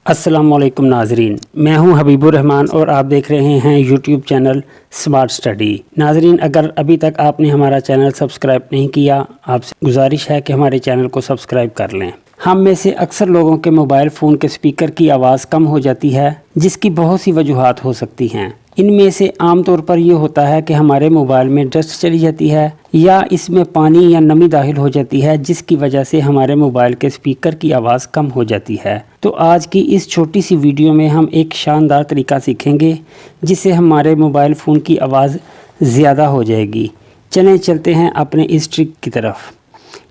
السلام علیکم ناظرین، میں ہوں حبیب الرحمان اور آپ دیکھ رہے ہیں یوٹیوب چینل سمارٹ اسٹڈی۔ ناظرین، اگر ابھی تک آپ نے ہمارا چینل سبسکرائب نہیں کیا، آپ سے گزارش ہے کہ ہمارے چینل کو سبسکرائب کر لیں۔ ہم میں سے اکثر لوگوں کے موبائل فون کے سپیکر کی آواز کم ہو جاتی ہے، جس کی بہت سی وجوہات ہو سکتی ہیں۔ ان میں سے عام طور پر یہ ہوتا ہے کہ ہمارے موبائل میں ڈسٹ چلی جاتی ہے یا اس میں پانی یا نمی داخل ہو جاتی ہے، جس کی وجہ سے ہمارے موبائل کے سپیکر کی آواز کم ہو جاتی ہے۔ تو آج کی اس چھوٹی سی ویڈیو میں ہم ایک شاندار طریقہ سیکھیں گے جس سے ہمارے موبائل فون کی آواز زیادہ ہو جائے گی۔ چلیں چلتے ہیں اپنے اس ٹرک کی طرف۔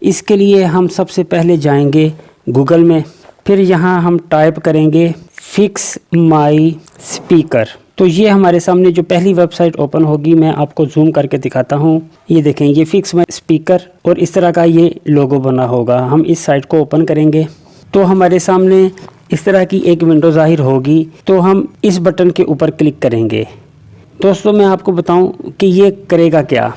اس کے لیے ہم سب سے پہلے جائیں گے گوگل میں، پھر یہاں ہم ٹائپ کریں گے فکس مائی سپیکر۔ تو یہ ہمارے سامنے جو پہلی ویب سائٹ اوپن ہوگی، میں آپ کو زوم کر کے دکھاتا ہوں۔ یہ دیکھیں، یہ فکس مائی سپیکر اور اس طرح کا یہ لوگو بنا ہوگا۔ ہم اس سائٹ کو اوپن کریں گے تو ہمارے سامنے اس طرح کی ایک ونڈو ظاہر ہوگی، تو ہم اس بٹن کے اوپر کلک کریں گے۔ دوستو، میں آپ کو بتاؤں کہ یہ کرے گا کیا۔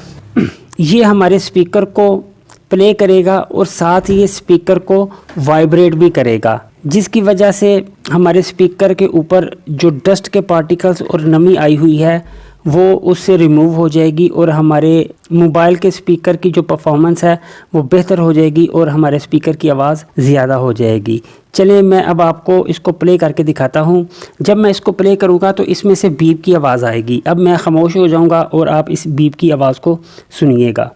یہ ہمارے سپیکر کو پلے کرے گا اور ساتھ ہی یہ سپیکر کو وائبریٹ بھی کرے گا، جس کی وجہ سے ہمارے سپیکر کے اوپر جو ڈسٹ کے پارٹیکلز اور نمی آئی ہوئی ہے وہ اس سے ریموو ہو جائے گی اور ہمارے موبائل کے سپیکر کی جو پرفارمنس ہے وہ بہتر ہو جائے گی اور ہمارے سپیکر کی آواز زیادہ ہو جائے گی۔ چلیں میں اب آپ کو اس کو پلے کر کے دکھاتا ہوں۔ جب میں اس کو پلے کروں گا تو اس میں سے بیپ کی آواز آئے گی۔ اب میں خاموش ہو جاؤں گا اور آپ اس بیپ کی آواز کو سنیے گا۔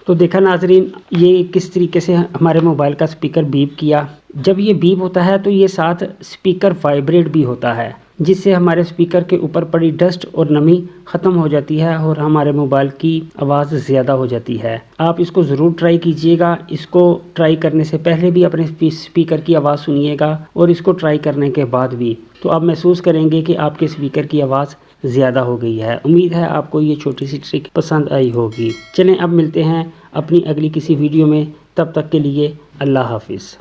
تو دیکھا ناظرین، یہ کس طریقے سے ہمارے موبائل کا سپیکر بیپ کیا۔ جب یہ بیپ ہوتا ہے تو یہ ساتھ سپیکر وائبریٹ بھی ہوتا ہے، جس سے ہمارے سپیکر کے اوپر پڑی ڈسٹ اور نمی ختم ہو جاتی ہے اور ہمارے موبائل کی آواز زیادہ ہو جاتی ہے۔ آپ اس کو ضرور ٹرائی کیجئے گا۔ اس کو ٹرائی کرنے سے پہلے بھی اپنے سپیکر کی آواز سنیے گا اور اس کو ٹرائی کرنے کے بعد بھی، تو آپ محسوس کریں گے کہ آپ کے سپیکر کی آواز زیادہ ہو گئی ہے۔ امید ہے آپ کو یہ چھوٹی سی ٹرک پسند آئی ہوگی۔ چلیں اب ملتے ہیں اپنی اگلی کسی ویڈیو میں، تب تک کے لیے اللہ حافظ۔